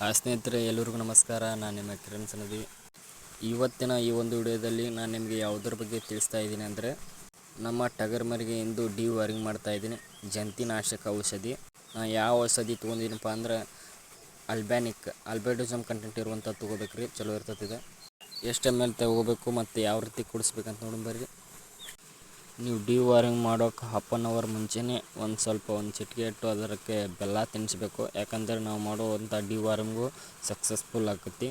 ಸ್ನೇಹಿತರೆ ಎಲ್ಲರಿಗೂ ನಮಸ್ಕಾರ. ನಾನು ನಿಮ್ಮ ಕಿರಣ್ ಸನದಿ. ಇವತ್ತಿನ ಈ ಒಂದು ವಿಡಿಯೋದಲ್ಲಿ ನಾನು ನಿಮಗೆ ಯಾವುದರ ಬಗ್ಗೆ ತಿಳಿಸ್ತಾ ಇದ್ದೀನಿ ಅಂದರೆ, ನಮ್ಮ ಟಗರ್ ಮರಿಗೆ ಇಂದು ಡಿವಾರ್ಮಿಂಗ್ ಮಾಡ್ತಾ ಇದ್ದೀನಿ. ಜಂತುನಾಶಕ ಔಷಧಿ. ಯಾವ ಔಷಧಿ ತೊಗೊಂಡಿನಪ್ಪ ಅಂದ್ರೆ ಆಲ್ಬೆಂಡಜೋಲ್ ಕಂಟೆಂಟ್ ಇರುವಂಥ ತೊಗೋಬೇಕ್ರಿ, ಚಲೋ ಇರ್ತದೆ. ಎಷ್ಟು ml ತೊಗೋಬೇಕು ಮತ್ತು ಯಾವ ರೀತಿ ಕುಡಿಸ್ಬೇಕಂತ ನೋಡಿ ಬರ್ರಿ. ನೀವು ಡಿವಾರ್ಮಿಂಗ್ ಮಾಡೋಕೆ ಹಾಫ್ ಆನ್ ಅವರ್ ಮುಂಚೆನೇ ಒಂದು ಚಿಟಿಕೆ ಇಟ್ಟು ಅದಕ್ಕೆ ಬೆಲ್ಲ ತಿನ್ನಿಸ್ಬೇಕು. ಯಾಕಂದರೆ ನಾವು ಮಾಡುವಂಥ ಡಿವಾರ್ಮಿಂಗು ಸಕ್ಸಸ್ಫುಲ್ ಆಕತಿ.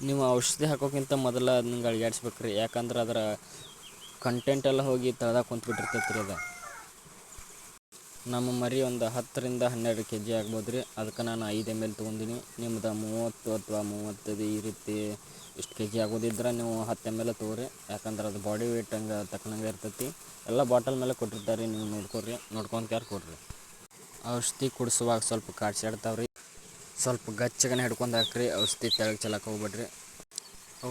ನೀವು ಔಷಧಿ ಹಾಕೋಕ್ಕಿಂತ ಮೊದಲು ಅದನ್ನ ಅಳಿಗಾಡಿಸ್ಬೇಕ್ರಿ. ಯಾಕಂದ್ರೆ ಅದರ ಕಂಟೆಂಟ್ ಎಲ್ಲ ಹೋಗಿ ತಳದಾಗ ಕುಂತ್ಬಿಟ್ಟಿರ್ತೈತೆ ರೀ. ಅದು ನಮ್ಮ ಮರಿ ಒಂದು 10 ರಿಂದ 12 kg ಆಗ್ಬೋದು ರೀ. ಅದಕ್ಕೆ ನಾನು 5 ml ತೊಗೊಂಡಿನಿ. ನಿಮ್ದು 30 ಅಥವಾ 35 ಈ ರೀತಿ ಇಷ್ಟು kg ಆಗೋದಿದ್ರೆ ನೀವು 10 ml ತೊಗೊರಿ. ಯಾಕಂದ್ರೆ ಅದು ಬಾಡಿ ವೇಟ್ ಹಂಗೆ ತಕ್ಕನಂಗೆ ಇರ್ತೈತಿ. ಎಲ್ಲ ಬಾಟಲ್ ಮೇಲೆ ಕೊಟ್ಟಿರ್ತಾರೆ, ನೀವು ನೋಡ್ಕೊಂಡು ಕೊಡ್ರಿ. ಔಷಧಿ ಕುಡಿಸುವಾಗ ಸ್ವಲ್ಪ ಕಾಡ್ಸಾಡ್ತಾವ್ರಿ. ಸ್ವಲ್ಪ ಗಚ್ಚಗನೆ ಹಿಡ್ಕೊಂಡು ಹಾಕ್ರಿ. ಔಷಧಿ ತೆಳಗೆ ಚೆಲ್ಲಕ್ಕೆ ಹೋಗ್ಬೇಡ್ರಿ.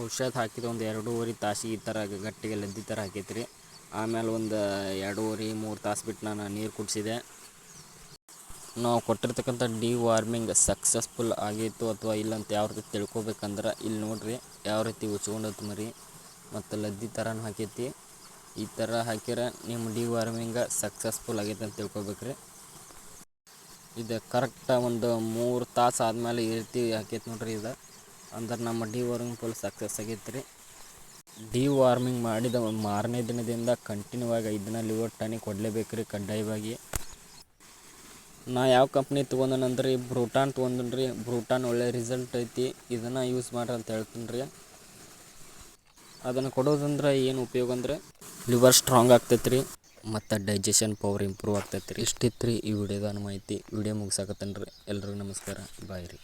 ಔಷಧ ಹಾಕಿದ ಒಂದು 2.5 ತಾಸಿಗೆ ಈ ಥರ ಗಟ್ಟಿಗೆ ಲದ್ದಿ ಥರ ಹಾಕೈತ್ರಿ. ಆಮೇಲೆ ಒಂದು 2.5-3 ತಾಸು ಬಿಟ್ಟು ನಾನು ನೀರು ಕುಡಿಸಿದೆ. ನಾವು ಕೊಟ್ಟಿರ್ತಕ್ಕಂಥ ಡಿವಾರ್ಮಿಂಗ್ ಸಕ್ಸಸ್ಫುಲ್ ಆಗಿತ್ತು ಅಥವಾ ಇಲ್ಲ ಅಂತ ಯಾವ ರೀತಿ ತಿಳ್ಕೊಬೇಕಂದ್ರೆ ಇಲ್ಲಿ ನೋಡಿರಿ, ಯಾವ ರೀತಿ ಉಚ್ಕೊಂಡೈತೆ ಮರಿ ಮತ್ತು ಲದ್ದಿ ಥರನೂ ಹಾಕೈತಿ. ಈ ಥರ ಹಾಕಿರ ನಿಮ್ಮ ಡಿವಾರ್ಮಿಂಗ್ ಸಕ್ಸಸ್ಫುಲ್ ಆಗೈತೆ ಅಂತ ತಿಳ್ಕೊಬೇಕ್ರಿ. ಇದು ಕರೆಕ್ಟ್ ಒಂದು 3 ತಾಸು ಆದಮೇಲೆ ಈ ರೀತಿ ಹಾಕೈತೆ ನೋಡ್ರಿ. ಇದು ಅಂದ್ರೆ ನಮ್ಮ ಡಿವಾರ್ಮಿಂಗ್ ಫುಲ್ ಸಕ್ಸಸ್ ಆಗೈತೆ ರೀ. ಡಿವಾರ್ಮಿಂಗ್ ಮಾಡಿದ ಮಾರನೇ ದಿನದಿಂದ ಕಂಟಿನ್ಯೂ ಆಗಿ 5 ದಿನ ಲಿವರ್ ಟಾನಿಕ್ ಕೊಡಲೇಬೇಕು ರೀ, ಕಡ್ಡಾಯವಾಗಿ. ನಾ ಯಾವ ಕಂಪ್ನಿ ತೊಗೊಂಡನಂದ್ರೆ ಬ್ರೂಟಾನ್ ತೊಗೊಂಡೇನಿ ರೀ. ಬ್ರೂಟಾನ್ ಒಳ್ಳೆ ರಿಸಲ್ಟ್ ಐತಿ. ಇದನ್ನು ಯೂಸ್ ಮಾಡ್ರಿ ಅಂತ ಹೇಳ್ತೀನಿ ರೀ. ಅದನ್ನು ಕೊಡೋದಂದ್ರೆ ಏನು ಉಪಯೋಗ ಅಂದರೆ ಲಿವರ್ ಸ್ಟ್ರಾಂಗ್ ಆಗ್ತೈತೆ ರೀ ಮತ್ತು ಡೈಜೆಷನ್ ಪವರ್ ಇಂಪ್ರೂವ್ ಆಗ್ತೈತೆ ರೀ. ಇಷ್ಟಿತ್ತು ರೀ ಈ ವಿಡಿಯೋದ ಮಾಹಿತಿ. ವಿಡಿಯೋ ಮುಗಿಸಾಕತ್ತೇನೆ ರೀ. ಎಲ್ರಿಗೂ ನಮಸ್ಕಾರ, ಬಾಯ್ ರೀ.